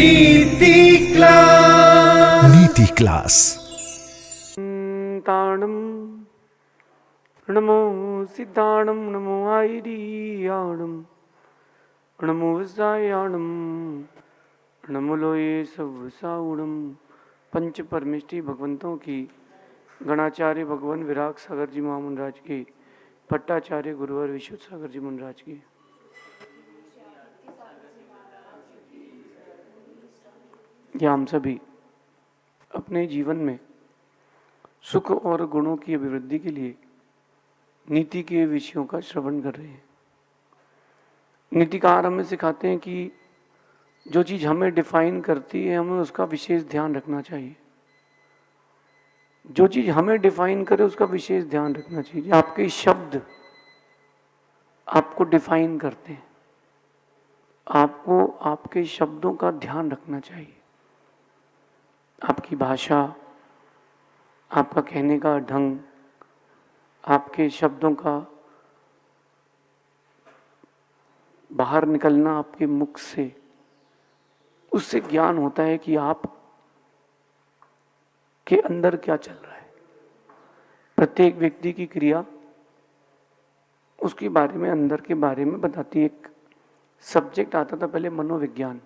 नीति क्लास। नीति क्लास। ताणम नमो सिद्धाणम नमो आईरियाणम नमो विसायाणम नमो लोये सवसाउणम। पंच परमिष्टि भगवंतों की गणाचार्य भगवान विराग सागर जी महामंडराज की, पट्टाचार्य गुरुवर विशुद्ध सागर जी महाराज की, या हम सभी अपने जीवन में सुख और गुणों की अभिवृद्धि के लिए नीति के विषयों का श्रवण कर रहे हैं। नीतिकार हमें सिखाते हैं कि जो चीज़ हमें डिफाइन करती है हमें उसका विशेष ध्यान रखना चाहिए। जो चीज़ हमें डिफाइन करे उसका विशेष ध्यान रखना चाहिए। आपके शब्द आपको डिफाइन करते हैं, आपको आपके शब्दों का ध्यान रखना चाहिए। आपकी भाषा, आपका कहने का ढंग, आपके शब्दों का बाहर निकलना आपके मुख से, उससे ज्ञान होता है कि आप के अंदर क्या चल रहा है। प्रत्येक व्यक्ति की क्रिया उसके बारे में, अंदर के बारे में बताती है। एक सब्जेक्ट आता था पहले, मनोविज्ञान,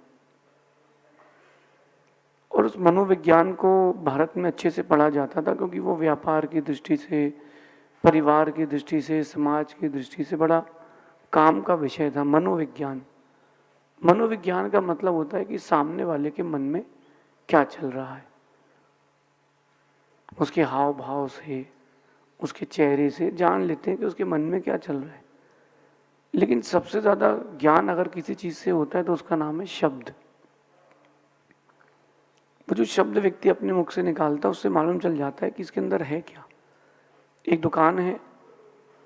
और उस मनोविज्ञान को भारत में अच्छे से पढ़ा जाता था क्योंकि वो व्यापार की दृष्टि से, परिवार की दृष्टि से, समाज की दृष्टि से बड़ा काम का विषय था मनोविज्ञान। मनोविज्ञान का मतलब होता है कि सामने वाले के मन में क्या चल रहा है, उसके हाव भाव से, उसके चेहरे से जान लेते हैं कि उसके मन में क्या चल रहा है। लेकिन सबसे ज्यादा ज्ञान अगर किसी चीज से होता है तो उसका नाम है शब्द। वो जो शब्द व्यक्ति अपने मुख से निकालता है उससे मालूम चल जाता है कि इसके अंदर है क्या। एक दुकान है,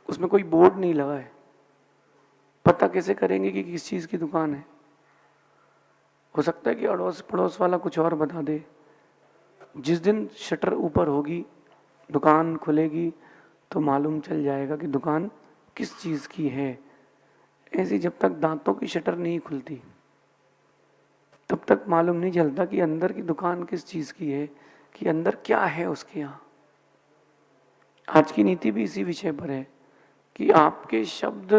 उसमें कोई बोर्ड नहीं लगा है, पता कैसे करेंगे कि किस चीज की दुकान है? हो सकता है कि अड़ोस पड़ोस वाला कुछ और बता दे। जिस दिन शटर ऊपर होगी, दुकान खुलेगी, तो मालूम चल जाएगा कि दुकान किस चीज की है। ऐसे जब तक दांतों की शटर नहीं खुलती तब तक मालूम नहीं चलता कि अंदर की दुकान किस चीज की है, कि अंदर क्या है उसके यहाँ। आज की नीति भी इसी विषय पर है कि आपके शब्द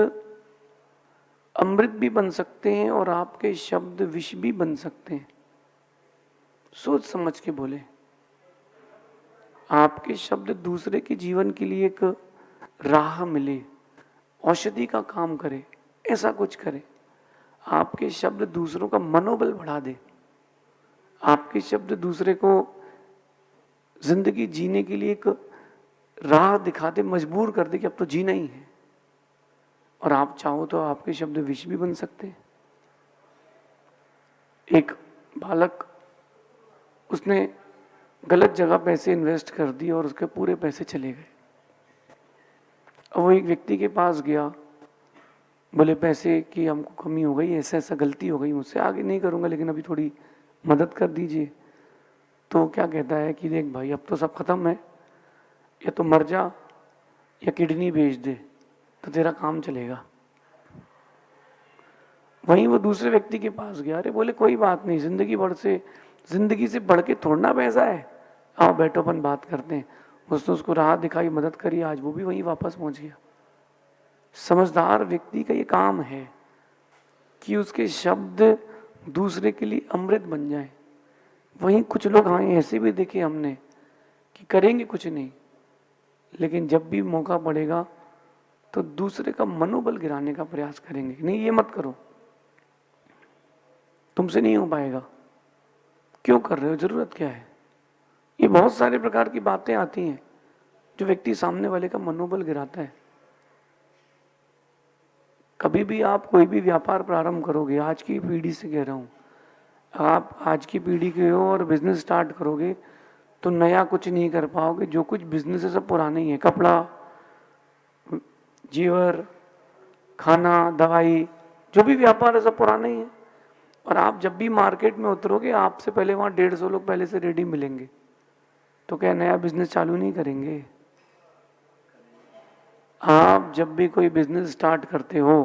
अमृत भी बन सकते हैं और आपके शब्द विष भी बन सकते हैं। सोच समझ के बोले। आपके शब्द दूसरे के जीवन के लिए एक राह मिले, औषधि का काम करे, ऐसा कुछ करे। आपके शब्द दूसरों का मनोबल बढ़ा दे, आपके शब्द दूसरे को जिंदगी जीने के लिए एक राह दिखा दे, मजबूर कर दे कि अब तो जीना ही है। और आप चाहो तो आपके शब्द विष भी बन सकते हैं। एक बालक, उसने गलत जगह पैसे इन्वेस्ट कर दिए और उसके पूरे पैसे चले गए। अब वो एक व्यक्ति के पास गया, बोले पैसे की हमको कमी हो गई, ऐसा ऐसा गलती हो गई मुझसे, आगे नहीं करूंगा लेकिन अभी थोड़ी मदद कर दीजिए। तो क्या कहता है कि देख भाई, अब तो सब खत्म है, या तो मर जा या किडनी बेच दे तो तेरा काम चलेगा। वहीं वो दूसरे व्यक्ति के पास गया, अरे बोले कोई बात नहीं, जिंदगी से बढ़ के थोड़ना पैसा है, आओ बैठो अपन बात करते हैं। उसने उसको राह दिखाई, मदद करी, आज वो भी वहीं वापस पहुंच गया। समझदार व्यक्ति का ये काम है कि उसके शब्द दूसरे के लिए अमृत बन जाए। वहीं कुछ लोग हाँ ऐसे भी देखे हमने कि करेंगे कुछ नहीं, लेकिन जब भी मौका पड़ेगा तो दूसरे का मनोबल गिराने का प्रयास करेंगे। नहीं, ये मत करो, तुमसे नहीं हो पाएगा, क्यों कर रहे हो, जरूरत क्या है। ये बहुत सारे प्रकार की बातें आती हैं जो व्यक्ति सामने वाले का मनोबल गिराता है। कभी भी आप कोई भी व्यापार प्रारंभ करोगे, आज की पीढ़ी से कह रहा हूं, आप आज की पीढ़ी के हो और बिजनेस स्टार्ट करोगे तो नया कुछ नहीं कर पाओगे। जो कुछ बिजनेस है सब पुराने ही है। कपड़ा, जेवर, खाना, दवाई, जो भी व्यापार है सब पुराना ही है। और आप जब भी मार्केट में उतरोगे, आपसे पहले वहां 150 लोग पहले से रेडी मिलेंगे। तो क्या नया बिजनेस चालू नहीं करेंगे? आप जब भी कोई बिजनेस स्टार्ट करते हो,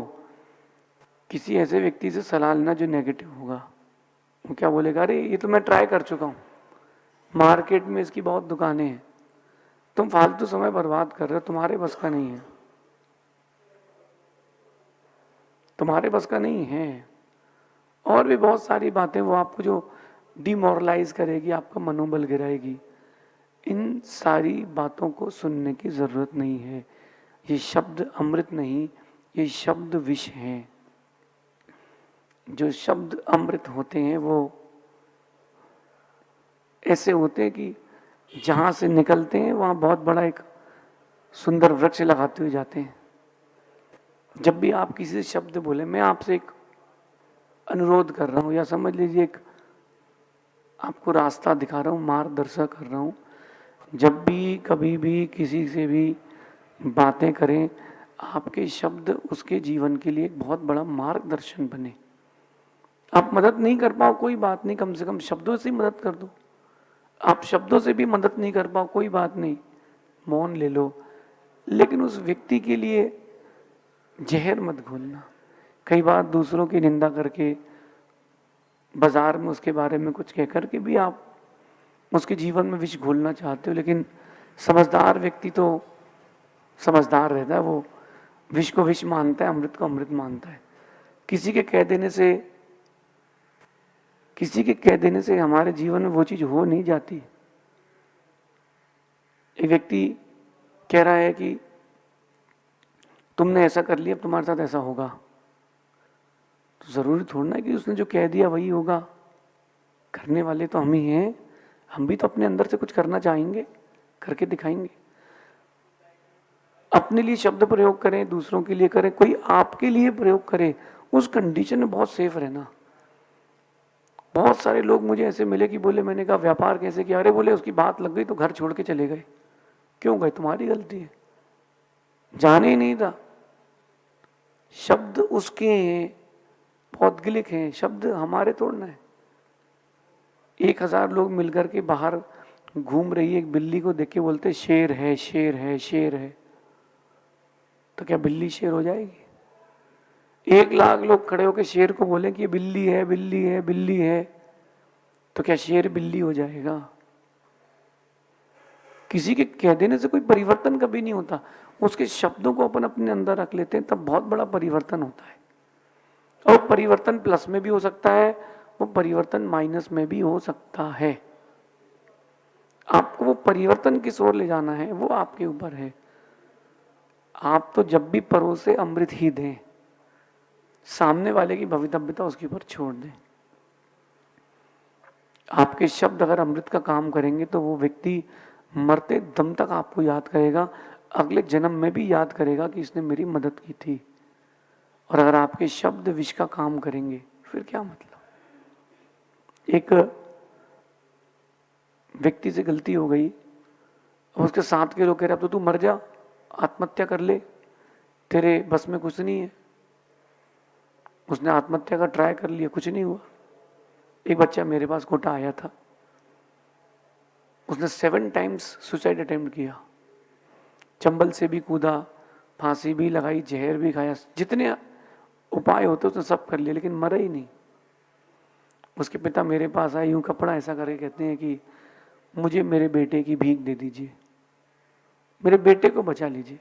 किसी ऐसे व्यक्ति से सलाह लेना जो नेगेटिव होगा, वो क्या बोलेगा, अरे ये तो मैं ट्राई कर चुका हूँ, मार्केट में इसकी बहुत दुकानें हैं, तुम फालतू समय बर्बाद कर रहे हो, तुम्हारे बस का नहीं है, तुम्हारे बस का नहीं है। और भी बहुत सारी बातें वो आपको जो डिमोरलाइज करेगी, आपका मनोबल गिराएगी, इन सारी बातों को सुनने की जरूरत नहीं है। ये शब्द अमृत नहीं, ये शब्द विष हैं। जो शब्द अमृत होते हैं वो ऐसे होते हैं कि जहां से निकलते हैं वहां बहुत बड़ा एक सुंदर वृक्ष लगाते हुए जाते हैं। जब भी आप किसी से शब्द बोले, मैं आपसे एक अनुरोध कर रहा हूं, या समझ लीजिए एक आपको रास्ता दिखा रहा हूं, मार्गदर्शन कर रहा हूं, जब भी कभी भी किसी से भी बातें करें, आपके शब्द उसके जीवन के लिए एक बहुत बड़ा मार्गदर्शन बने। आप मदद नहीं कर पाओ कोई बात नहीं, कम से कम शब्दों से ही मदद कर दो। आप शब्दों से भी मदद नहीं कर पाओ कोई बात नहीं, मौन ले लो, लेकिन उस व्यक्ति के लिए जहर मत घोलना। कई बार दूसरों की निंदा करके, बाजार में उसके बारे में कुछ कह करके भी आप उसके जीवन में विष घोलना चाहते हो, लेकिन समझदार व्यक्ति तो समझदार रहता है, वो विष को विष मानता है, अमृत को अमृत मानता है। किसी के कह देने से हमारे जीवन में वो चीज हो नहीं जाती। एक व्यक्ति कह रहा है कि तुमने ऐसा कर लिया, अब तुम्हारे साथ ऐसा होगा, तो जरूरी थोड़ा ना कि उसने जो कह दिया वही होगा। करने वाले तो हम ही हैं, हम भी तो अपने अंदर से कुछ करना चाहेंगे, करके दिखाएंगे। अपने लिए शब्द प्रयोग करें, दूसरों के लिए करें, कोई आपके लिए प्रयोग करे, उस कंडीशन में बहुत सेफ रहना। बहुत सारे लोग मुझे ऐसे मिले कि बोले, मैंने कहा व्यापार कैसे किया, अरे बोले उसकी बात लग गई तो घर छोड़ के चले गए। क्यों गए? तुम्हारी गलती है, जाने ही नहीं था। शब्द उसके हैं, पौद्गलिक हैं, शब्द हमारे तोड़ना है। 1000 लोग मिलकर के बाहर घूम रही है, एक बिल्ली को देख के बोलते शेर है, शेर है, शेर है, तो क्या बिल्ली शेर हो जाएगी? 1,00,000 लोग खड़े होकर शेर को बोले कि ये बिल्ली है, बिल्ली है, बिल्ली है, तो क्या शेर बिल्ली हो जाएगा? किसी के कह देने से कोई परिवर्तन कभी नहीं होता। उसके शब्दों को अपन अपने अंदर रख लेते हैं, तब बहुत बड़ा परिवर्तन होता है। और परिवर्तन प्लस में भी हो सकता है, वो परिवर्तन माइनस में भी हो सकता है। आपको वो परिवर्तन किस ओर ले जाना है वो आपके ऊपर है। आप तो जब भी परोसे अमृत ही दें, सामने वाले की भवितव्यता उसके ऊपर छोड़ दें। आपके शब्द अगर अमृत का काम करेंगे तो वो व्यक्ति मरते दम तक आपको याद करेगा, अगले जन्म में भी याद करेगा कि इसने मेरी मदद की थी। और अगर आपके शब्द विष का काम करेंगे फिर क्या मतलब? एक व्यक्ति से गलती हो गई, उसके साथ के लोग कह रहे अब तो तू मर जा, आत्महत्या कर ले, तेरे बस में कुछ नहीं है। उसने आत्महत्या का ट्राई कर लिया, कुछ नहीं हुआ। एक बच्चा मेरे पास कोटा आया था, उसने 7 टाइम्स सुसाइड अटेम्प्ट किया, चंबल से भी कूदा, फांसी भी लगाई, जहर भी खाया, जितने उपाय होते उसने सब कर लिए, लेकिन मरा ही नहीं। उसके पिता मेरे पास आए, यूं कपड़ा ऐसा करके कहते हैं कि मुझे मेरे बेटे की भीख दे दीजिए, मेरे बेटे को बचा लीजिए।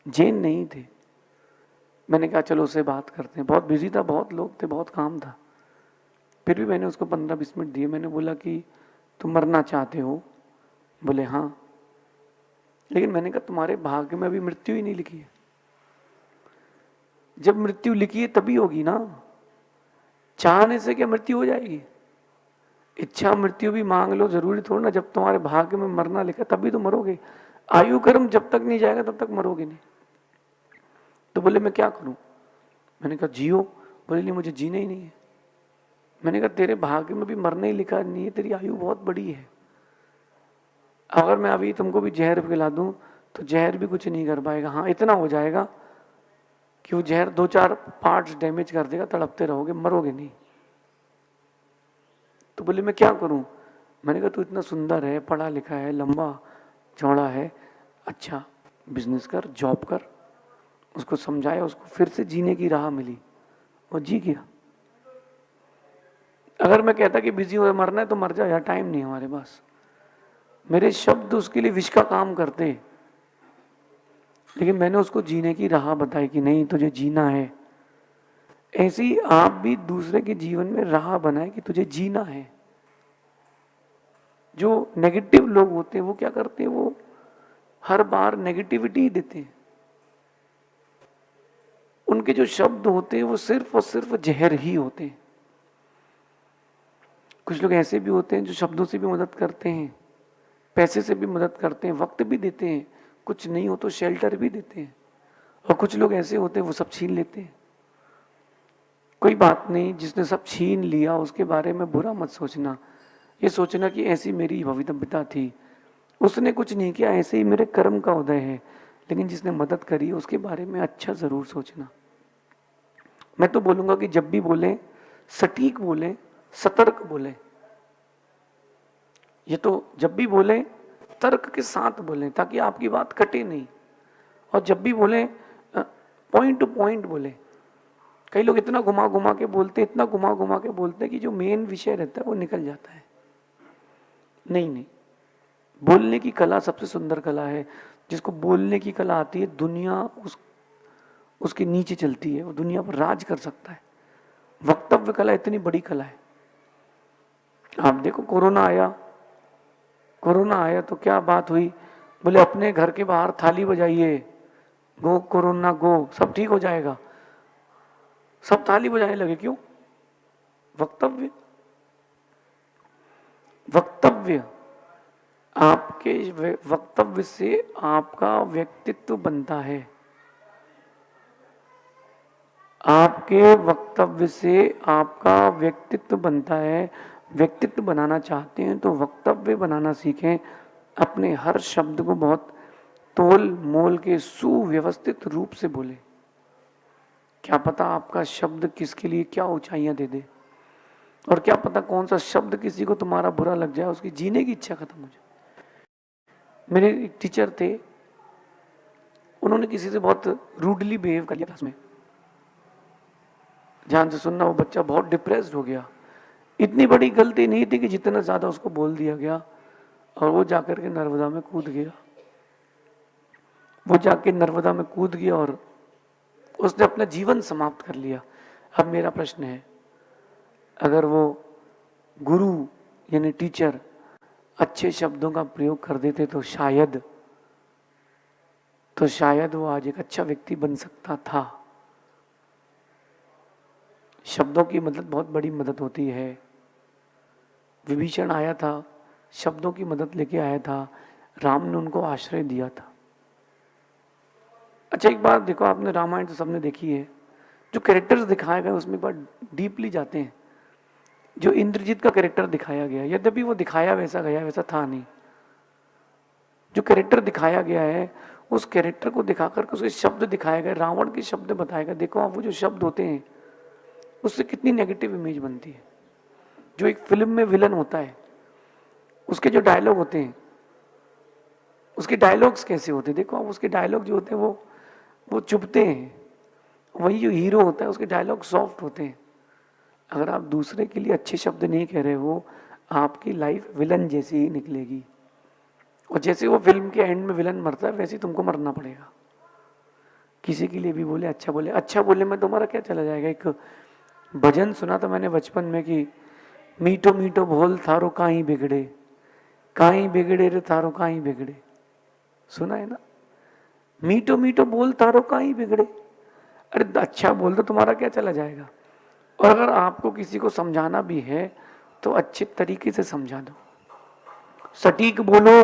जैन नहीं थे। मैंने कहा चलो उससे बात करते हैं, बहुत बिजी था, बहुत लोग थे, बहुत काम था, फिर भी मैंने उसको 15-20 मिनट दिए। मैंने बोला कि तुम मरना चाहते हो? बोले हाँ। लेकिन मैंने कहा तुम्हारे भाग्य में अभी मृत्यु ही नहीं लिखी है। जब मृत्यु लिखी है तभी होगी ना, चाहने से क्या मृत्यु हो जाएगी? इच्छा मृत्यु भी मांग लो, जरूरी थोड़ा ना, जब तुम्हारे भाग्य में मरना लिखा तभी तो मरोगे। आयु कर्म जब तक नहीं जाएगा तब तक मरोगे नहीं। तो बोले मैं क्या करूं? मैंने कहा जियो। बोले नहीं मुझे जीना ही नहीं है। मैंने कहा तेरे भाग्य में भी मरना ही लिखा नहीं है, तेरी आयु बहुत बड़ी है। अगर मैं अभी तुमको भी जहर पिला दूं तो जहर भी कुछ नहीं कर पाएगा। हाँ इतना हो जाएगा कि वो जहर 2-4 पार्ट्स डैमेज कर देगा, तड़पते रहोगे, मरोगे नहीं। तो बोले मैं क्या करूं? मैंने कहा तू इतना सुंदर है, पढ़ा लिखा है, लंबा चौड़ा है, अच्छा बिजनेस कर, जॉब कर। उसको समझाया, उसको फिर से जीने की राह मिली, वो जी गया। अगर मैं कहता कि बिजी हो मरना है तो मर जा यार, टाइम नहीं है हमारे पास। मेरे शब्द उसके लिए विष का काम करते, लेकिन मैंने उसको जीने की राह बताई कि नहीं तुझे जीना है। ऐसे ही आप भी दूसरे के जीवन में राह बनाए कि तुझे जीना है। जो नेगेटिव लोग होते हैं वो क्या करते हैं, वो हर बार नेगेटिविटी ही देते हैं। उनके जो शब्द होते हैं वो सिर्फ और सिर्फ जहर ही होते हैं। कुछ लोग ऐसे भी होते हैं जो शब्दों से भी मदद करते हैं, पैसे से भी मदद करते हैं, वक्त भी देते हैं, कुछ नहीं हो तो शेल्टर भी देते हैं। और कुछ लोग ऐसे होते हैं वो सब छीन लेते हैं। कोई बात नहीं, जिसने सब छीन लिया उसके बारे में बुरा मत सोचना। ये सोचना कि ऐसी मेरी भवितव्यता थी, उसने कुछ नहीं किया, ऐसे ही मेरे कर्म का उदय है। लेकिन जिसने मदद करी उसके बारे में अच्छा जरूर सोचना। मैं तो बोलूंगा कि जब भी बोले सटीक बोले, सतर्क बोले। ये तो जब भी बोले तर्क के साथ बोले ताकि आपकी बात कटे नहीं। और जब भी बोले पॉइंट टू पॉइंट बोले। कई लोग इतना घुमा घुमा के बोलते, इतना घुमा घुमा के बोलते कि जो मेन विषय रहता है वो निकल जाता है। नहीं नहीं, बोलने की कला सबसे सुंदर कला है। जिसको बोलने की कला आती है दुनिया उसके नीचे चलती है, वो दुनिया पर राज कर सकता है। वक्तव्य कला इतनी बड़ी कला है। आप देखो कोरोना आया तो क्या बात हुई, बोले अपने घर के बाहर थाली बजाइए, गो कोरोना गो, सब ठीक हो जाएगा। सब थाली बजाने लगे, क्यों? वक्तव्य। वक्तव्य, आपके वक्तव्य से आपका व्यक्तित्व बनता है। आपके वक्तव्य से आपका व्यक्तित्व बनता है। व्यक्तित्व बनाना चाहते हैं तो वक्तव्य बनाना सीखें। अपने हर शब्द को बहुत तोल मोल के सुव्यवस्थित रूप से बोले। क्या पता आपका शब्द किसके लिए क्या ऊंचाइयां दे दे, और क्या पता कौन सा शब्द किसी को तुम्हारा बुरा लग जाए, उसकी जीने की इच्छा खत्म हो जाए। मेरे एक टीचर थे, उन्होंने किसी से बहुत रूडली बिहेव कर लिया क्लास में। ध्यान से सुनना, वो बच्चा बहुत डिप्रेस्ड हो गया। इतनी बड़ी गलती नहीं थी कि जितना ज्यादा उसको बोल दिया गया, और वो जाकर के नर्मदा में कूद गया। वो जाके नर्मदा में कूद गया और उसने अपना जीवन समाप्त कर लिया। अब मेरा प्रश्न है, अगर वो गुरु यानी टीचर अच्छे शब्दों का प्रयोग कर देते तो शायद वो आज एक अच्छा व्यक्ति बन सकता था। शब्दों की मदद बहुत बड़ी मदद होती है। विभीषण आया था, शब्दों की मदद लेके आया था, राम ने उनको आश्रय दिया था। अच्छा एक बात देखो, आपने रामायण तो सबने देखी है, जो कैरेक्टर्स दिखाए गए उसमें बहुत डीपली जाते हैं। जो इंद्रजीत का कैरेक्टर दिखाया गया, यद्यपि वो दिखाया वैसा गया वैसा था नहीं। जो कैरेक्टर दिखाया गया है उस कैरेक्टर को दिखाकर उसके शब्द दिखाए गए, रावण के शब्द बताए गए। देखो आप, वो जो शब्द होते हैं उससे कितनी नेगेटिव इमेज बनती है। जो एक फिल्म में विलन होता है उसके जो डायलॉग होते हैं, उसके डायलॉग्स कैसे होते हैं, देखो आप, उसके डायलॉग जो होते हैं वो चुभते हैं। वही जो हीरो होता है उसके डायलॉग सॉफ्ट होते हैं। अगर आप दूसरे के लिए अच्छे शब्द नहीं कह रहे हो, आपकी लाइफ विलन जैसी ही निकलेगी। और जैसे वो फिल्म के एंड में विलन मरता है वैसे ही तुमको मरना पड़ेगा। किसी के लिए भी बोले अच्छा बोले में तुम्हारा क्या चला जाएगा। एक भजन सुना था मैंने बचपन में कि मीठो मीठो बोल थारो काहीं बिगड़े रे थारो काहीं बिगड़े। सुना है ना? मीठो मीठो बोल तारो काहीं बिगड़े। अरे अच्छा बोल दो, तुम्हारा क्या चला जाएगा। और अगर आपको किसी को समझाना भी है तो अच्छे तरीके से समझा दो, सटीक बोलो,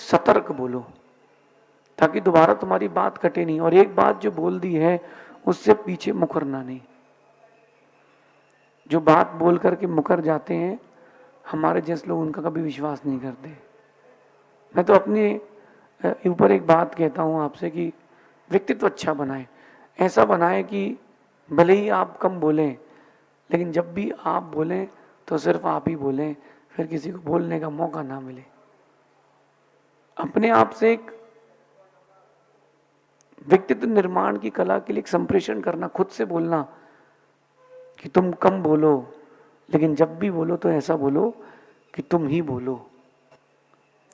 सतर्क बोलो, ताकि दोबारा तुम्हारी बात कटे नहीं। और एक बात जो बोल दी है उससे पीछे मुकरना नहीं। जो बात बोल करके मुकर जाते हैं, हमारे जैसे लोग उनका कभी विश्वास नहीं करते। मैं तो अपने ऊपर एक बात कहता हूं आपसे कि व्यक्तित्व अच्छा बनाए, ऐसा बनाए कि भले ही आप कम बोलें, लेकिन जब भी आप बोलें तो सिर्फ आप ही बोलें, फिर किसी को बोलने का मौका ना मिले। अपने आप से एक व्यक्तित्व निर्माण की कला के लिए एक संप्रेषण करना, खुद से बोलना कि तुम कम बोलो, लेकिन जब भी बोलो तो ऐसा बोलो कि तुम ही बोलो।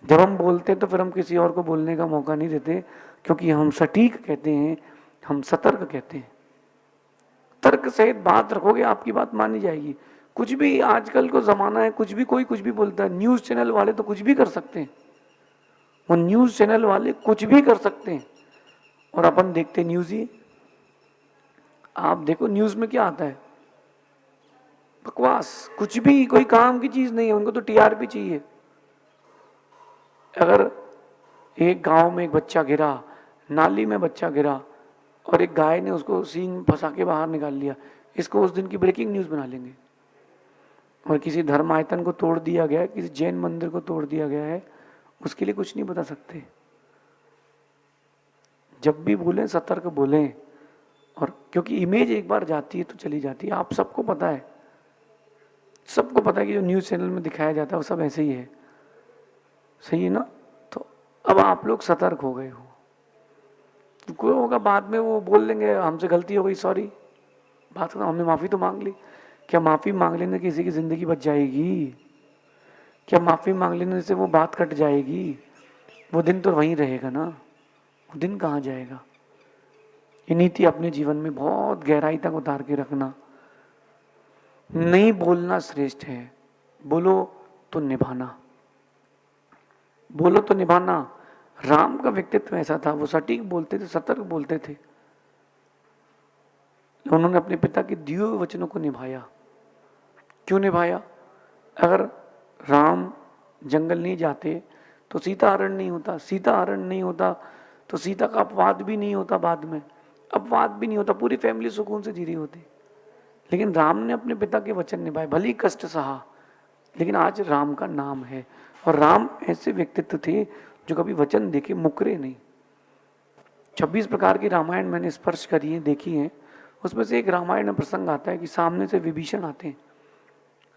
जब हम बोलते हैं तो फिर हम किसी और को बोलने का मौका नहीं देते, क्योंकि हम सटीक कहते हैं, हम सतर्क कहते हैं। तर्क सहित बात रखोगे, आपकी बात मानी जाएगी। कुछ भी आजकल को जमाना है, कुछ भी कोई कुछ भी बोलता है। न्यूज चैनल वाले तो कुछ भी कर सकते हैं, वो न्यूज चैनल वाले कुछ भी कर सकते हैं, और अपन देखते न्यूज ही। आप देखो न्यूज में क्या आता है, बकवास, कुछ भी, कोई काम की चीज नहीं है, उनको तो टीआरपी चाहिए। अगर एक गांव में एक बच्चा गिरा, नाली में बच्चा गिरा, और एक गाय ने उसको सींग फंसा के बाहर निकाल लिया, इसको उस दिन की ब्रेकिंग न्यूज बना लेंगे। और किसी धर्मायतन को तोड़ दिया गया है, किसी जैन मंदिर को तोड़ दिया गया है, उसके लिए कुछ नहीं बता सकते। जब भी बोलें सतर्क बोलें, और क्योंकि इमेज एक बार जाती है तो चली जाती है। आप सबको पता है, सबको पता है कि जो न्यूज़ चैनल में दिखाया जाता है वो सब ऐसे ही है, सही है ना। तो अब आप लोग सतर्क हो गए हो, तो कोई होगा बाद में वो बोल लेंगे हमसे गलती हो गई, सॉरी, बात करना, हमने माफ़ी तो मांग ली। क्या माफ़ी मांग लेने किसी की ज़िंदगी बच जाएगी? क्या माफ़ी मांग लेने से वो बात कट जाएगी? वो दिन तो वहीं रहेगा ना, वो दिन कहाँ जाएगा? ये नीति अपने जीवन में बहुत गहराई तक उतार के रखना। नहीं बोलना श्रेष्ठ है, बोलो तो निभाना, बोलो तो निभाना। राम का व्यक्तित्व ऐसा था, वो सटीक बोलते थे, सतर्क बोलते थे। उन्होंने अपने पिता के दिए हुए वचनों को निभाया। क्यों निभाया? अगर राम जंगल नहीं जाते तो सीता हरण नहीं होता, सीता हरण नहीं होता तो सीता का अपवाद भी नहीं होता, बाद में अपवाद भी नहीं होता, पूरी फैमिली सुकून से जी रही होती। लेकिन राम ने अपने पिता के वचन निभाए, भले ही कष्ट सहा, लेकिन आज राम का नाम है। और राम ऐसे व्यक्तित्व थे जो कभी वचन देके मुकरे नहीं। 26 प्रकार की रामायण मैंने स्पर्श करी है, देखी है। उसमें से एक रामायण में प्रसंग आता है कि सामने से विभीषण आते हैं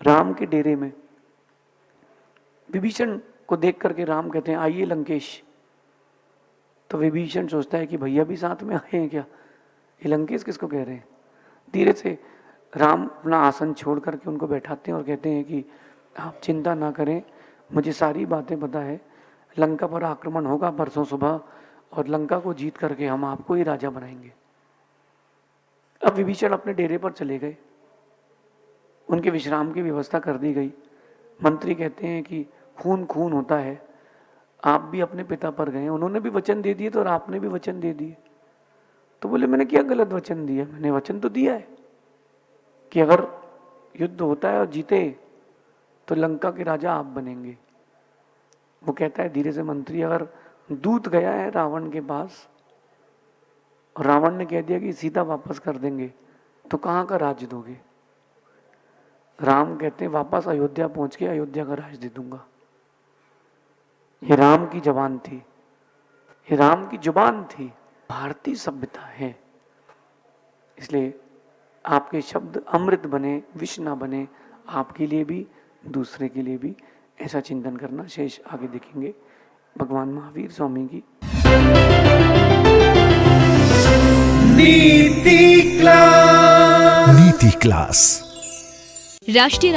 राम के डेरे में। विभीषण को देख करके राम कहते हैं आइए लंकेश। तो विभीषण सोचता है कि भैया भी साथ में आए हैं क्या, ये लंकेश किसको कह रहे हैं। धीरे से राम अपना आसन छोड़ करके उनको बैठाते हैं और कहते हैं कि आप चिंता ना करें, मुझे सारी बातें पता है, लंका पर आक्रमण होगा परसों सुबह, और लंका को जीत करके हम आपको ही राजा बनाएंगे। अब विभीषण अपने डेरे पर चले गए, उनके विश्राम की व्यवस्था कर दी गई। मंत्री कहते हैं कि खून खून होता है, आप भी अपने पिता पर गए, उन्होंने भी वचन दे दिए तो और आपने भी वचन दे दिए। तो बोले मैंने क्या गलत वचन दिया, मैंने वचन तो दिया है कि अगर युद्ध होता है और जीते तो लंका के राजा आप बनेंगे। वो कहता है धीरे से मंत्री, अगर दूत गया है रावण के पास और रावण ने कह दिया कि सीता वापस कर देंगे, तो कहाँ का राज दोगे? राम कहते हैं वापस अयोध्या पहुंच के अयोध्या का राज दे दूंगा। ये राम की जबान थी, ये राम की जुबान थी, भारतीय सभ्यता है। इसलिए आपके शब्द अमृत बने, विष ना बने, आपके लिए भी दूसरे के लिए भी। ऐसा चिंतन करना। शेष आगे देखेंगे। भगवान महावीर स्वामी की नीति क्लास। नीति क्लास। राष्ट्रीय